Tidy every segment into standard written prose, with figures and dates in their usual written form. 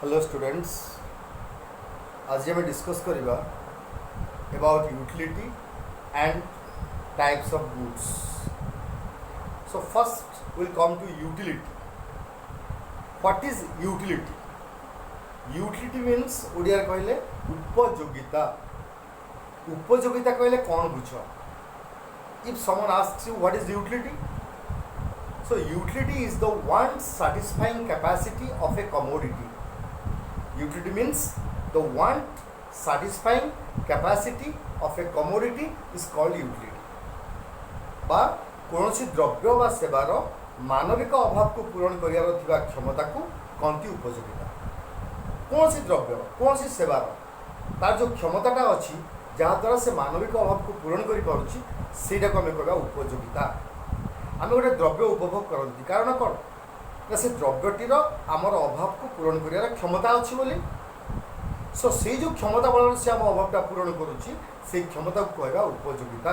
Hello students, आज आम discuss करवा about utility and types of goods. So first will come to utility. What is utility? Utility means Odia कहले उपयोगिता. उपयोगिता कहले कौन बुझ? If someone asks you what is utility, so utility is the one satisfying capacity of a commodity. Utility means the one satisfying capacity of a commodity is called utility. बा कौनसी द्रव्य बा सेवार मानविक अभाव को पूरण करियार थिबा क्षमता को कहती उपयोगिता. कौनसी द्रव्य कौनसी सेवार तार जो क्षमताटा अच्छी जहाँ द्वारा से मानविक अभाव को पूरण करि पारुछि सेटा को हमें कहबा उपयोगिता. आम गोटे द्रव्य उपभोग करती कारण कौन ना से द्रव्यटीर आमर अभाव को पूरण कर क्षमता अच्छी बोली. सो से जो क्षमता बल से आम अभावटा पूरण करुच्ची से क्षमता को कहवा उपयोगिता.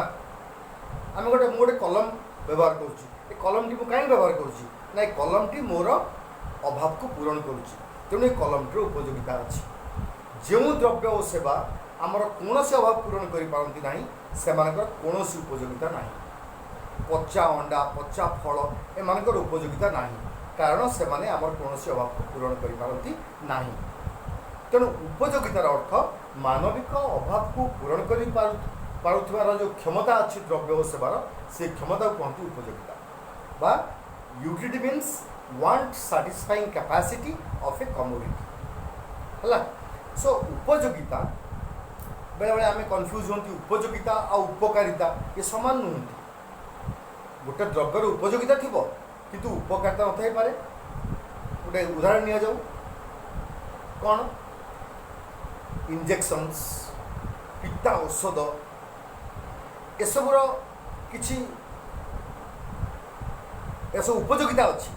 आम गोटे कलम व्यवहार करुच्ची. कलमटी मुझे कहीं व्यवहार करुच्ची ना ये कलमटी मोर अभाव को पूरण करुच्ची तेणु ये कलमटीर उपयोगिता अच्छी. जो द्रव्य और सेवा आमर कौन अभाव पूरण कर कौन उपयोगिता ना. पचा अंडा पचा फल एम उपयोगिता ना कारण से आमर कौन अभाव को पूरण कर. तेणु उपयोगितार अर्थ मानविक अभाव को पूरण कर जो क्षमता अच्छी द्रव्य और सेवार से क्षमता को कहते उपयोगिता. बा utility means want satisfying capacity of A commodity है. सो उपयोगिता बेले बेले आम कन्फ्यूज होती. उपयोगिता और उपकारिता ये सामान नुहति. गोटे द्रव्यर उपयोगिता थी किंतु उपकारिता न थाई पारे. गोटे उदाहरण नि जाऊ कौन इंजेक्शंस पिता औषध एसबूर किसी एसब उपयोगिता अच्छी.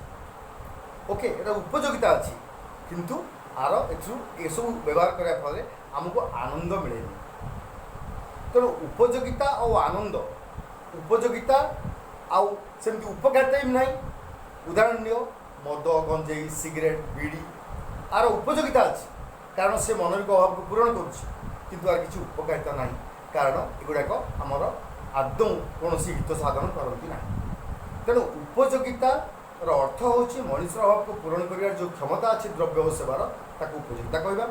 ओके एटा उपयोगिता अच्छी किंतु आर एसबू व्यवहार करने फल आमको आनंद मिले. तेणु उपयोगिता और आनंद उपयोगिता आउ सेमती उपकारिता भी ना. उदाहरण नियो मद गंजेई सिगरेट बीड़ी आर उपयोगिता अच्छी कारण से मानविक अभाव को पूरण करुँच आर किसी उपकारिता ना कारण एगुड़ाक आमर आदौ कौन हित साधन करती ना. तेणु उपयोगितार अर्थ हूँ मनुष्य अभाव को पूरण कर जो क्षमता अच्छी द्रव्य और सेवार ताक उपयोगिता कहवा.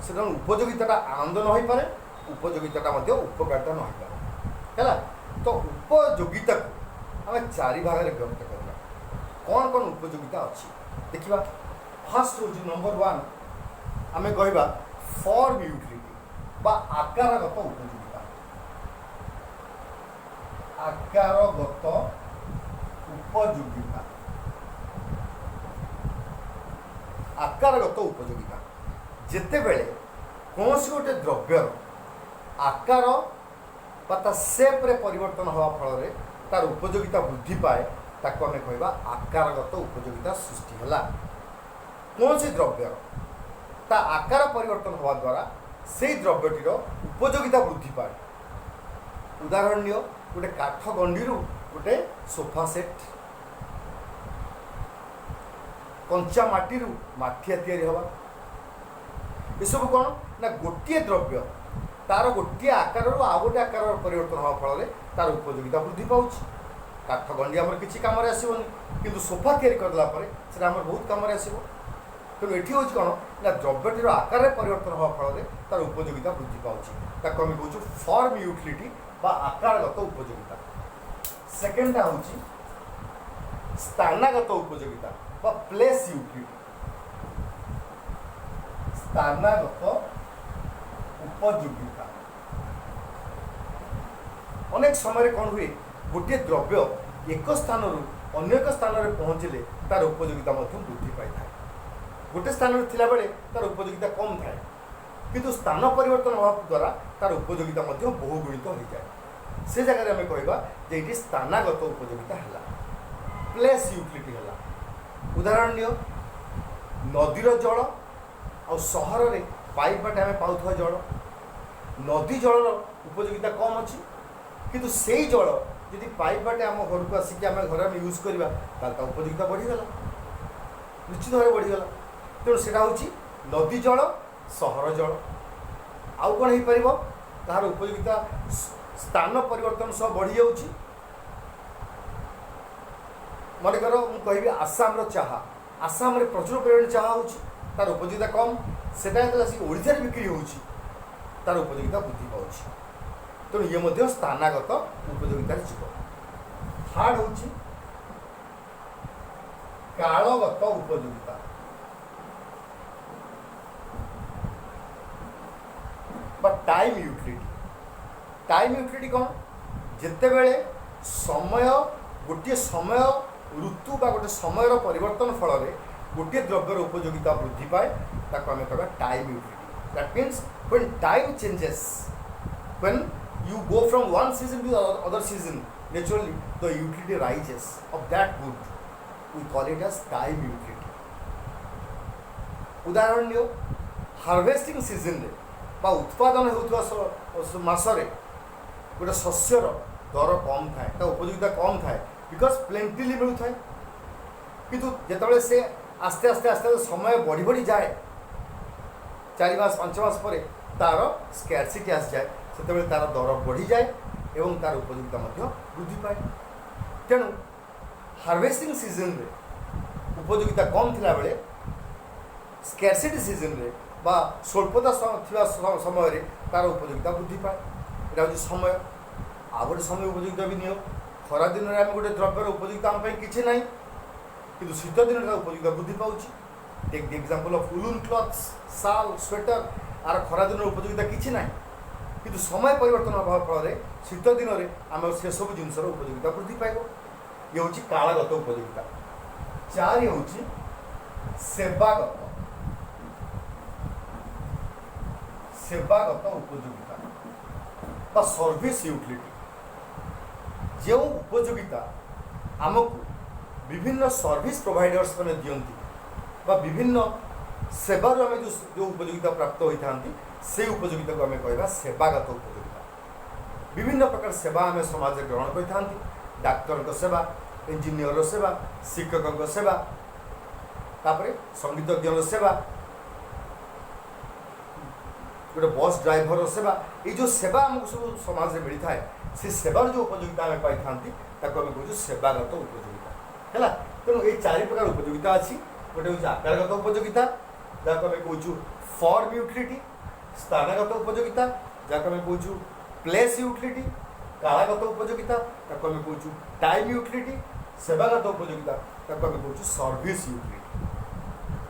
से तेणु उपयोगिता आनंद न हो पारे उपयोगिता उपकारिता न हो पारे है. तो उपयोगिता को आम चारि भाग में व्यक्त करवा. कौन कौन उपयोगिता अच्छी देखा. फास्ट हूँ नंबर वन आम कहवा फॉर्म यूटिलिटी बा आकारगत उपयोगिता. आकारगत उपयोगिता आकारगत उपयोगिता जिते बेले कौन सी गोटे द्रव्यर आकार बा सेप्रे परिवर्तन हवा फल तार उपयोगिता वृद्धि पाए ताको आम कहवा आकारगत उपयोगिता सृष्टि है. कौन सी द्रव्य ता आकार परिवर्तन हवा द्वारा से द्रव्यटीर उपयोगिता वृद्धि पाए. उदाहरण नियो गोटे काठ गंडी गोटे सोफा सेट कंचा माटी माठिया तैयारी हवा. ये सब कौन ना गोटे द्रव्य तार गोटे आकार आउ गोटे आकार परिवर्तन हवा फल तार उपयोगिता वृद्धि पाँच. काठ गंडी आम किसी कम आसोनी किंतु सोफा तैयारी करदेला से बहुत कम आसो. तेणु ये हूँ कौन ना द्रव्यटीर आकार परिवर्तन हवा फल तार उपयोगिता वृद्धि पाँच. ताको आम कहूँ फॉर्म यूटिलिटी बा आकारगत उपयोगिता. सेकेंडटा हूँ स्थानागत उपयोगिता बा प्लेस यूटिलिटी. स्थानागत उपयोगिता अनेक समय कौन हुए गोटे द्रव्य एक स्थान अन्य एक स्थान में पहुँचले तार उपयोगिता वृद्धि पाई था. गोटे स्थान में थिला बेले तार उपयोगिता कम थाए किंतु स्थान परिवर्तन अभाव द्वारा तार उपयोगिता बहुगुणित हो जाए. से जगह आम कहवा ये स्थानागत उपयोगिता है. प्लेस यूटिलिटी है. उदाहरण नियो नदीर जल और सहर में पाइप बाटे आम पाउथवा जल. नदी जल उपयोगिता कम अच्छी किंतु से जल यदि पाइप बाटे आम घर को आसिक आम घर में यूज करवा उपयोगिता बढ़ीगला निश्चित भाव बढ़ीगला. तेणु से नदी जल सहर जल आउ कौन हो पार तार उपयोगिता स्थान परिवर्तन सब बढ़ी जाऊँगी मनकर मुझे कहि आसाम चाहा आसाम प्रचुर परिमाण चाहा हो तार उपयोगिता कम सेटा ओडिशा बिक्री हो तार उपयोगिता वृद्धि पाँच तेणु ये स्थानागत उपयोगितार जीव थर्ड हूँ कालगत उपयोगिता टाइम यूटिलिटी टाइम यूटिलिटी कौन जिते बेले समय गोटे समय ऋतु बा गोटे समय परिवर्तन फल गोटे द्रव्यर उपयोगिता वृद्धि पाए ताको आम कह time utility that means when time changes when you go from one season to the other season naturally the utility rises of that good we call it as time utility उदाहरण लियो हार्वेस्टिंग सीजन रे बा उत्पादन होउथवा मासरे गोटे शस्यर दर कम थाए ता उपयोगिता कम थाए because plentily मिलू थाए किंतु जेतबेले से आस्ते आस्ते आस्ते समय बढ़ी बढ़ी जाए 4 मास 5 मास पर तार स्कैरसिटी आस जाए से तार दर बढ़ी जाए एवं तार उपयोगिता वृद्धि पाए तेणु हार्वेस्टिंग सीजन रे उपयोगिता कम थिला बेले स्कैरसिटी सीजन रे बा स्वल्पता समय रे तार उपयोगिता वृद्धि पाए यहाँ हूँ समय आ गए समय उपयोगिता भी नियो खरा दिन में आम गोटे द्रव्यर उपयोगिता आम कि ना कि शीत दिन उपयोगिता वृद्धि पाँच take the example of woollen clothes शाल स्वेटर आर खरा दिन उपयोगिता कि ना किंतु समय परिवर्तन अभाव फल शीत दिन में आम से सब जिनसर उपयोगिता वृद्धि पाइब ये हूँ कालगत उपयोगिता 4 हूँ सेवागत सेवागत उपयोगिता सर्विस यूटिलिटी जो उपयोगिता आमको विभिन्न सर्विस प्रोवाइडर्स मैंने दियंती विभिन्न सेवार आम जो उपयोगिता प्राप्त होता से उपयोगिता को आम कह सेवागत उपयोगिता विभिन्न प्रकार सेवा आम समाज ग्रहण कर डाक्तर सेवा इंजीनियर सेवा शिक्षक सेवा तापर संगीतज्ञ सेवा गोटे बस ड्राइवर सेवा ये जो सेवा आमको सब समाज में मिलता है से सेवार जो उपयोगिता आम पाई था आम कहूँ सेवागत उपयोगिता है तेणु ये 4 प्रकार उपयोगिता अच्छी गोटे हूँ आकारगत उपयोगिता जहाँ आम कहूँ फॉर्म यूटिलिटी स्थानगत उपयोगिता जहाँ आम कहूँ प्लेस यूटिलिटी कालगत उपयोगिता ताको आम कहूँ टाइम यूटिलिटी सेवागत उपयोगिता ताको आम कहूँ सर्विस यूटिलिटी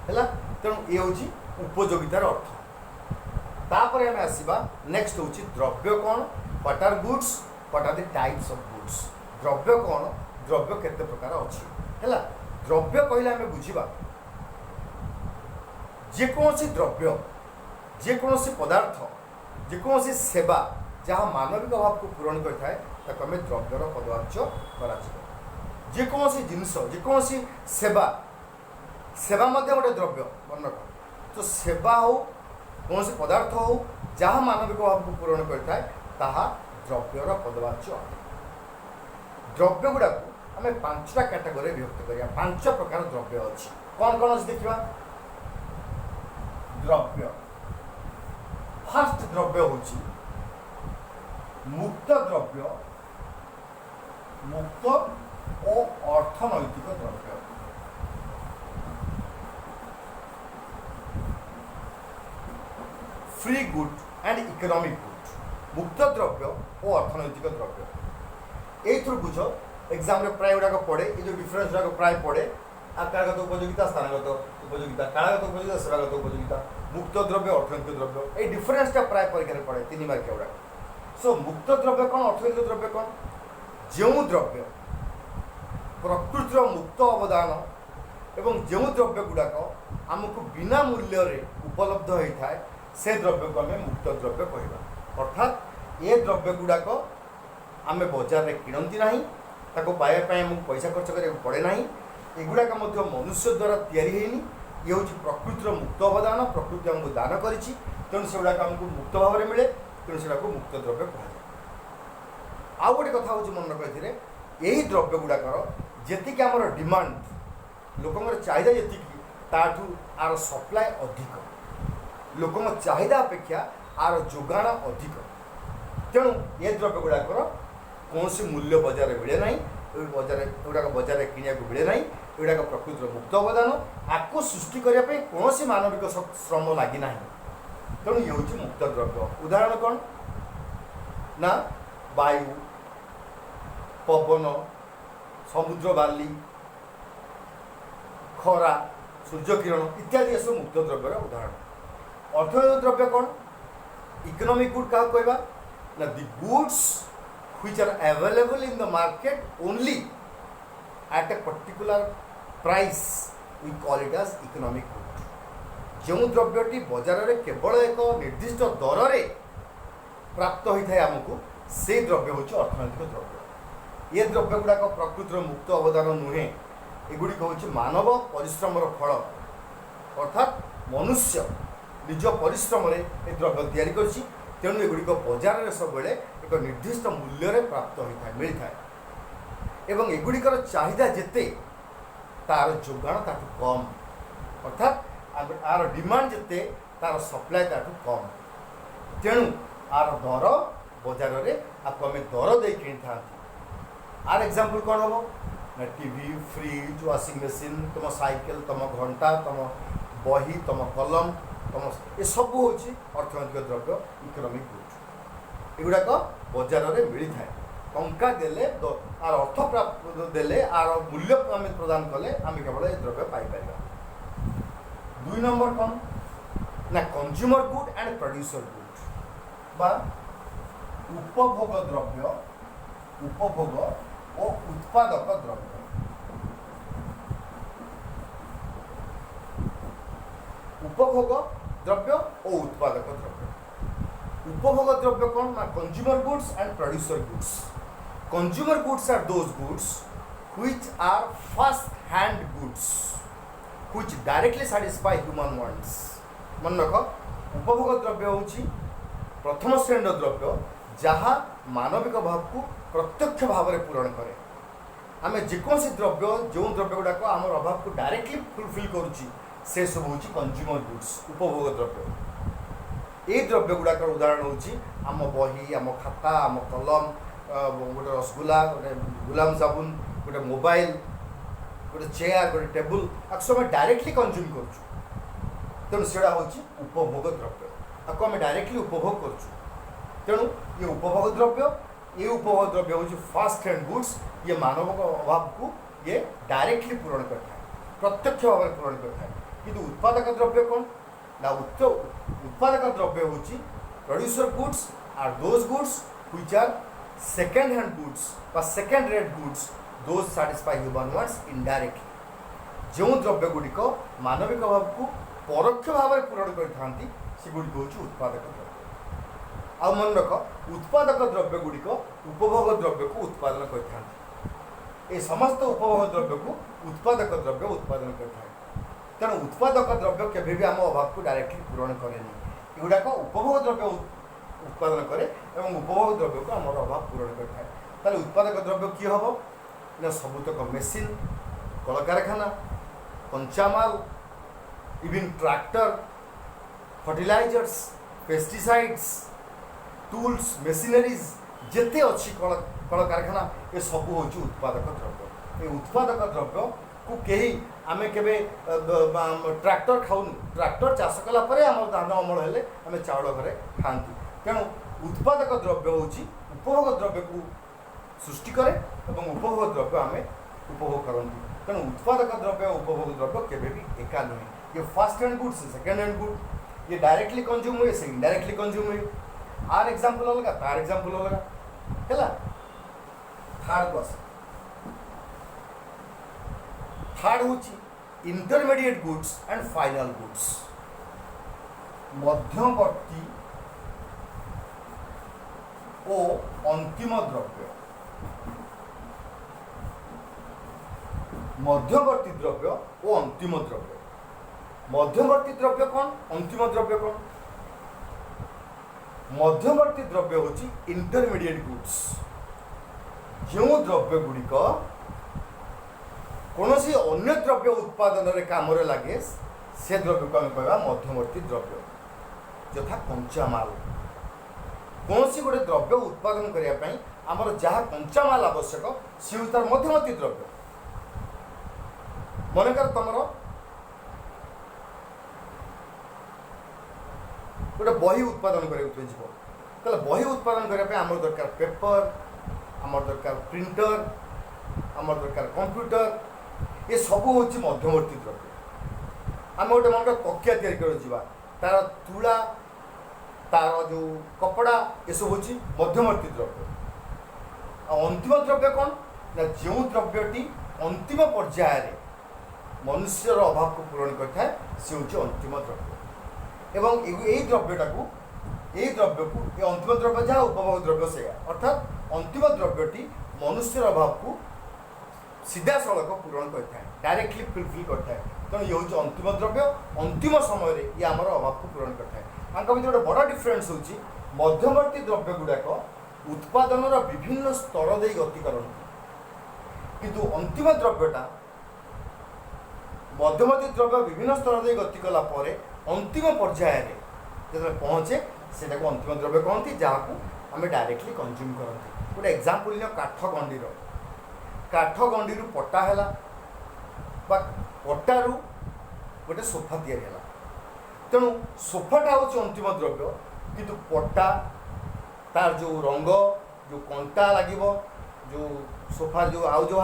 है तेणु ये हूँ उपयोगितार अर्थ तापर आम आसवा नेक्स्ट हूँ द्रव्य कौन what are goods what are the types of goods द्रव्य कौन द्रव्य केते प्रकार अच्छी है द्रव्य कहले आम बुझा जेकोसी द्रव्य जेकोसी पदार्थ जेकोसी सेवा जहाँ मानविक अभाव को पूरण करता है आम द्रव्यर पदवाच्य करोसी जिनस जेकोसी सेवा सेवा गोटे द्रव्य मन रख तो सेवा हो कौन से पदार्थ हो जहाँ मानविक अभाव को पूरण करता है ताहा द्रव्यर पदवाच्य द्रव्य गुड़ा आम 5टा कैटेगोरी विभक्त करिया 5 प्रकार द्रव्य अच्छी कौन कौन अच्छी देखा द्रव्य फर्स्ट द्रव्य हूँ मुक्त द्रव्य मुक्त और अर्थनैतिक द्रव्य free good and economic good मुक्त द्रव्य और अर्थनैतिक द्रव्य ये बुझ एग्जाम रे प्राय गुड़ाक पड़े ये जो डिफरेन्स गुड़ाक प्राय पड़े आकारगत उपयोगिता स्थानगत उपयोगिता कालगत उपयोगिता सेवागत उपयोगिता मुक्त द्रव्य अर्थनैतिक द्रव्य ये डिफरेन्सटा प्राय परीक्षा पड़े 3 मार्किया गुड़ाक सो मुक्त द्रव्य कौन अर्थनैतिक द्रव्य कौन जो द्रव्य प्रकृतिर मुक्त अवदान एवं जो द्रव्य गुड़ाक आमको बिना मूल्य उपलब्ध होता है से द्रव्य को आम मुक्त द्रव्य कहवा अर्थात ये द्रव्य गुड़ाक आम बजार में किणती ना ताको पाइबापी आमको पैसा खर्च करा पड़े ना एगुड़ाक मनुष्य द्वारा तैयारी ये हूँ प्रकृतिर मुक्त अवदान प्रकृति आमको दान करी तेणु से गुड़ाक आमको मुक्त भाव में मिले तेणु से मुक्त द्रव्य कहुए आउ गोटे कथा हूँ मन रखिए यही द्रव्य गुड़ाकर जी आमर डिमांड लोक चाहिदा जी ताठू आर सप्लाय अधिक लोक चाहिदा अपेक्षा आर जोगाण अधिक तेणु ये द्रव्य गुड़ाकर कौन मूल्य बजार में मिले ना बजार एगुड़ाक बजार में किणा मिले ना एगुड़ाक प्रकृतिर मुक्त अवदान आपको सृष्टि करने कौन मानविक श्रम लगिना तेणु ये हूँ मुक्त द्रव्य। उदाहरण कौन ना वायु पवन समुद्र बाली खरा सूर्य किरण इत्यादि सब मुक्त द्रव्यर उदाहरण। अर्थनैतिक द्रव्य कौन इकोनॉमिक गुड क्या कहवा ना the goods which are available in the market only at a particular price we call it as economic good। जो द्रव्यटी बजार में केवल एक निर्दिष्ट दर रे प्राप्त होता है आमको से द्रव्य हूँ अर्थनैतिक द्रव्य। ये द्रव्य गुड़ाक प्रकृतिर मुक्त अवदान नुहे एगुड़िक हूँ मानव परिश्रम फल अर्थात मनुष्य निज परिश्रम ये द्रव्य या तेणु एगुड़िक बजार में सब एक निर्दिष्ट मूल्य प्राप्त होता है मिलता है एवं एगुड़िकर चाहिदा जेते तार जोगाण ताठू कम अर्थात आर डिमांड जेते तार सप्लाय ताठू कम तेणु आर दर बजार में आपको आम दर दे कि था। आर एग्जांपल कौन हम ना टीवी फ्रिज वाशिंग मशीन तुम साइकेल तुम घंटा तुम बही तुम कलम तुम ये सब हूँ अर्थनैतिक द्रव्य इकोनॉमिक गुड एगुड़ाक बजार में मिलता है टंका देले आर अर्थ प्राप्त देले आर मूल्य आम प्रदान कले आम केवल ये द्रव्य पाइपर। 2 नंबर कौन ना consumer good and producer good बा उपभोग द्रव्य उपभोग और उत्पादक द्रव्य। उपभोग द्रव्य और उत्पादक द्रव्य। उपभोग द्रव्य कौन ना consumer goods and producer goods. Consumer goods are those goods which are first hand goods which directly satisfy human wants। मन रख उपभोग द्रव्य हूँ प्रथम श्रेणी द्रव्य जहाँ मानविक भाव को प्रत्यक्ष भाव में पूरण करे। आम जेकोसी द्रव्य जो द्रव्य गुड़ाक आम अभाव को डायरेक्टली फुलफिल करुच्ची से सब हूँ कंज्यूमर गुड्स उपभोग द्रव्य। ये द्रव्य गुड़ाक उदाहरण हूँ आम बही आम खाता आम कलम गोटे रसगुल्ला गोटे गुलाम साबुन गोटे मोबाइल गोटे चेयर गोटे टेबुल आपको आम डायरेक्टली कंज्यूम करुँ तेणु से हूँ उपभोग द्रव्य आपको आम डायरेक्टली उपभोग करुँ तेणु ये उपभोग द्रव्य ये उपभोग द्रव्य हूँ फास्ट हैंड गुड्स ये मानव अभाव को ये डायरेक्टली पूरण करता है प्रत्यक्ष भाव में पूरण करता है। किंतु उत्पादक द्रव्य कौन ना उत्पादक द्रव्य हूँ producer goods are those goods which are second hand goods बा second rate goods those satisfy human wants indirectly. जो द्रव्य गुड़िक मानविक अभाव को परोक्ष भाव में पूरण करते सेगुड़िक हूँ उत्पादक द्रव्य। आ मन रख उत्पादक द्रव्य गुड़िक उपभोग द्रव्य को उत्पादन करते समस्त उपभोग द्रव्य को उत्पादक द्रव्य उत्पादन करता है। तेणु उत्पादक द्रव्य केवे भी आम अभाव को डायरेक्टली पूरण कैनि एगुड़ाक उपभोग द्रव्य उत्पादन करे और उपभोग द्रव्य को आम अभाव पूरण करता है। उत्पादक द्रव्य किए हम ना सबुतक मेसीन कल कारखाना कंचामाल इवन tractor fertilizers pesticides tools machineries जिते अच्छी कल कारखाना ये सब हूँ उत्पादक द्रव्य। ये उत्पादक द्रव्य को कहीं आम के ट्रैक्टर खाऊनु ट्रैक्टर चाष कलापर आम धान अमल हेले आम चाउल घरे खाती तेणु उत्पादक द्रव्य हूँ उपभोग द्रव्य को सृष्टि करे और उपभोग द्रव्य आम उपभोग करती तेणु उत्पादक द्रव्य उपभोग द्रव्य केवे भी एका नुहे। ये फर्स्ट हैंड गुड से सेकेंड हैंड गुड ये डायरेक्टली कंज्यूम हुए से इनडायरेक्टली कंज्यूम हुए। आर एग्जांपल अलग तार एग्जांपल अलग है। थर्ड क्लास थर्ड हूँ intermediate goods and final goods मध्यवर्ती ओ अंतिम द्रव्य। मध्यवर्ती द्रव्य और अंतिम द्रव्य। मध्यवर्ती द्रव्य कौन अंतिम द्रव्य कौन मध्यवर्ती द्रव्य हूँ इंटरमीडिएट गुड्स जो द्रव्य गुड़िक कौन अन्य द्रव्य उत्पादन में कम लगे से द्रव्य को आम कह मध्यवर्ती द्रव्य। यथा कंचामाल कौन सी गोटे द्रव्य उत्पादन करने आमर जहाँ कंचामाल आवश्यक सी तार मध्यवर्ती द्रव्य मनकर तुम गोटे बही उत्पादन कर बही उत्पादन करने आमर दरकार पेपर आमर दरकार प्रिंटर आमर दरकार कंप्यूटर ये सब हूँ मध्यवर्ती द्रव्य आम गोटे मन तकिया या तार तुला तार जो कपड़ा ये सब हूँ मध्यवर्ती द्रव्य अंतिम द्रव्य कौन ना जो द्रव्यटी अंतिम पर्यायर मनुष्यर अभाव को पूरण करता सी हूँ अंतिम द्रव्य एवं यही द्रव्यटा को ये अंतिम द्रव्य जहाँ उपभोग द्रव्य से अर्थात अंतिम द्रव्यटी मनुष्यर अभाव को सीधा सड़क पूरण करता है डायरेक्टली फुलफिल करता है तेणु ये हूँ अंतिम द्रव्य अंतिम समय ये आम अभाव को पूरण करता है भर गोटे बड़ डिफरेन्स हूँ मध्यवर्ती द्रव्य गुड़ाक उत्पादन विभिन्न स्तर दे गति करती किंतु अंतिम द्रव्यटा मध्यवर्ती द्रव्य विभिन्न स्तर दे गति कला अंतिम पर्यायर जो पहुँचे से अंतिम द्रव्य कहती जहाँ को आम डायरेक्टली कंज्यूम करते गोटे एग्जांपल काठ गंडी पट्टा है पट्टारू गोटे सोफा या तेणु सोफाटा हूँ अंतिम द्रव्य किंतु पट्टा तार जो रंग जो कंटा लगे जो सोफा जो आउ जो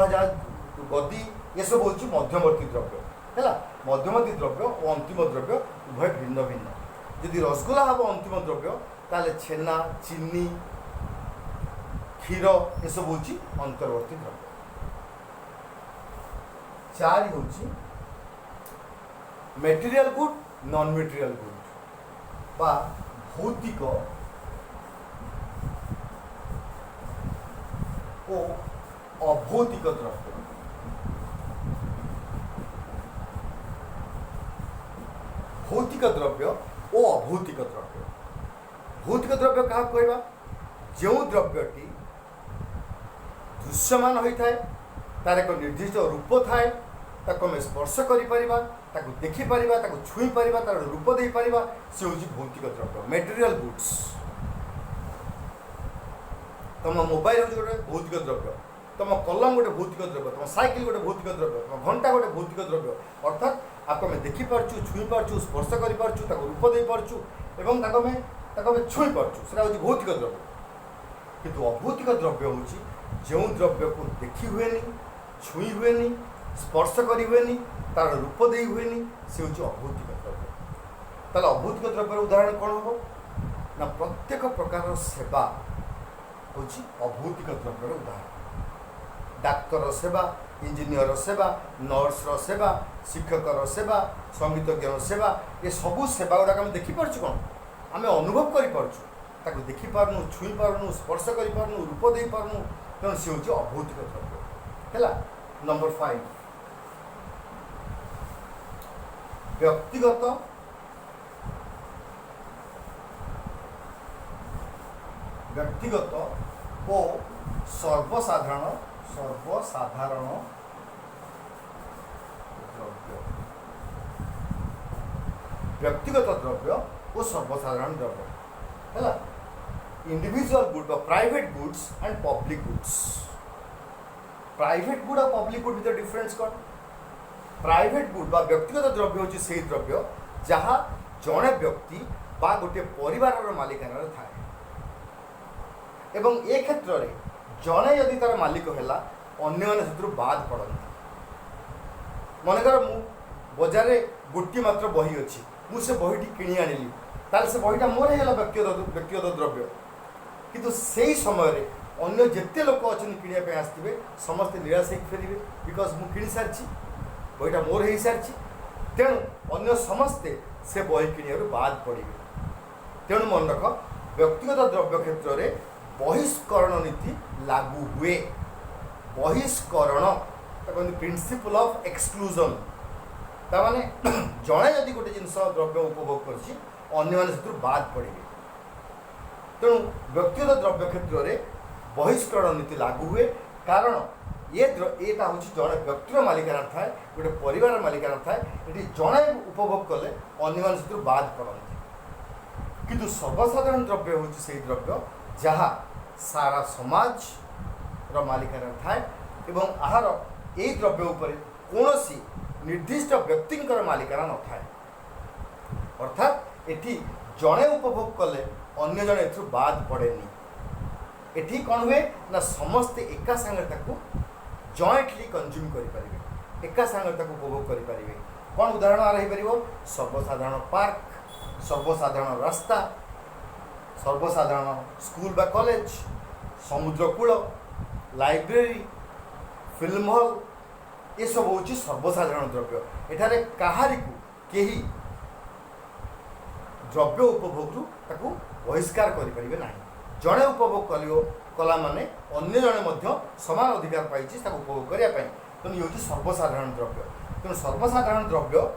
गदी ये सब हूँ मध्यवर्ती द्रव्य है मध्यवर्ती द्रव्य और अंतिम द्रव्य उभय भिन्न भिन्न यदि रसगोला हम अंतिम द्रव्य ताले छेना चीनी क्षीर ये सब हूँ अंतर्वर्ती द्रव्य चार हूँ material good non material good बा भौतिक ओ अभौतिक द्रव्य भौतिक द्रव्य ओ अभौतिक द्रव्य भौतिक द्रव्य क्या कहवा जो द्रव्यटी दृश्यमान होता है तार एक निर्दिष्ट रूप थाए ताको आम स्पर्श कर देखिपर छुई पार तार रूप दे पार सी हूँ भौतिक द्रव्य मेटेरियल गुड्स तुम मोबाइल हूँ गोटे भौतिक द्रव्य तुम कलम गोटे भौतिक द्रव्य तुम साइकिल गोटे भौतिक द्रव्य तुम घंटा गोटे भौतिक द्रव्य अर्थात आपको आम देखिपार छुई पार्चु स्पर्श कर रूप दे पार्चु एवं छुई पार्चु से हूँ भौतिक द्रव्य किंतु अभौतिक द्रव्य हूँ जो द्रव्य को देखी हुए छुई हुए स्पर्श करी हुए तार रूप दे हुए से हूँ अभौतिक द्रव्य ताल अभौतिक द्रव्य उदाहरण कौन हम ना प्रत्येक प्रकार सेवा हूँ अभौतिक द्रव्य उदाहरण डाक्तर सेवा इंजीनियर सेवा नर्सर सेवा शिक्षकर सेवा संगीतज्ञ सेवा ये सबू सेवा गुड़ाक आम देखिपार कौन आम अनुभव कर देखिपारनु छुई पारनु स्पर्श कर रूप दे पारनु तेणु सी हूँ अभौतिक द्रव्य है। नंबर 5 व्यक्तिगत ओ सर्वसाधारण द्रव्य व्यक्तिगत द्रव्य और सर्वसाधारण द्रव्य है individual good private goods and public goods private good और पब्लिक गुड भर डिफरेन्स कौन प्राइवेट गुड व्यक्तिगत द्रव्य हूँ से द्रव्य जहाँ जड़े व्यक्ति बा गोटे परिवार मालिकाना थाए एवं ए क्षेत्र में जड़े यदि तार मालिक है अन्य मैंने बाद पड़ती मनकर मु बजार गोटे मात्र बही अच्छी मुझे बहीटी किणी आनिली ताल से बहीटा मोर है व्यक्तिगत द्रव्य किंतु से ही समय अन्य जिते लोक अच्छा किणापी आसवे समस्ते निराश हो फेरे बिकज मु कि सारी बहीटा मोर हो सारी तेणु अन्य समस्ते से बही किणु बाद पड़े तेणु मन रख व्यक्तिगत द्रव्य क्षेत्र में बहिष्करण नीति लागू हुए बहिष्करण प्रिंसिपल ऑफ एक्सक्लूजन ताने जड़े जदि गोटे जिनस द्रव्य उपभोग कर बाद पड़े तेणु व्यक्तिगत द्रव्य क्षेत्र में बहिष्करण नीति लागू हुए कारण येटा हूँ जड़े व्यक्तिर मालिकाना थाए गोटे परिवार मालिकाना थाए ये जड़े उपभोग कले अन्य बाद पड़ती किंतु सर्वसाधारण द्रव्य हूँ से द्रव्य जहाँ सारा समाज रो मालिकाना थाए एवं आहार यही द्रव्य उपर कौन सी निर्दिष्ट व्यक्तिंकर मालिकाना न थाए अर्थात एठी जड़े उपभोग कले अन्य जड़े एथु बाद पड़ेनी एठी कौन हुए ना समस्ते एका सांगे ताकू जॉइंटली कंज्यूम करें एका सांगे ताकू उपभोग करें कौन उदाहरण रही पार सर्वसाधारण पार्क सर्वसाधारण रास्ता सर्वसाधारण स्कूल बा कॉलेज समुद्रकूल लाइब्रेरी फिल्म हॉल ये सब हूँ सर्वसाधारण द्रव्य एठारे काहारी को केही द्रव्य उपभोग ताकू बहिष्कार करें ना जड़े उपभोग कला माने अन्य जड़े समान अधिकार पाई उपभोग करने तेणु ये सर्वसाधारण द्रव्य तेणु सर्वसाधारण द्रव्य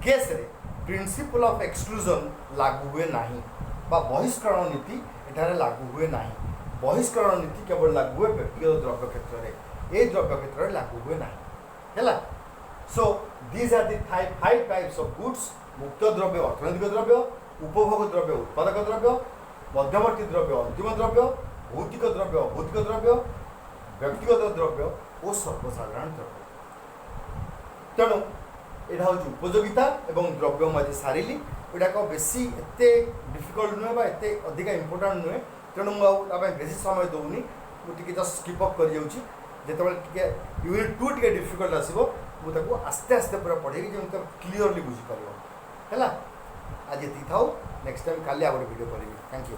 केस रे प्रिंसिपल ऑफ एक्सक्लूजन लागू हुए नहीं बा बहिष्करण नीति एठारे लागू हुए नहीं बहिष्करण नीति केवल लागू हुए व्यक्तिगत द्रव्य क्षेत्र में ये द्रव्य क्षेत्र में लागू हुए नहीं है so these are the five types of goods मुक्त द्रव्य अर्थनैतिक द्रव्य उपभोग द्रव्य उत्पादक द्रव्य मध्यवर्ती द्रव्य अंतिम द्रव्य भौतिक द्रव्य अभौतिक द्रव्य व्यक्तिगत द्रव्य और सर्वसाधारण द्रव्य तेणु यहाँ हूँ उपयोगिता एवं द्रव्य मुझे सारिली गुड़ाक बेसी एत डिफिकल्ट नुहे एते अधिका इम्पोर्टाट नुहे तेणु मुझे बेसी समय दूनी मुझे जस्ट स्किप अप कर जिते यूनिट 2 टे डिफिकल्ट आसो मुझे आस्ते आस्ते पूरा पढ़े जो क्लीयरली बुझीपर है आज ये था नेक्स्ट टाइम काली आ वीडियो करी थैंक यू।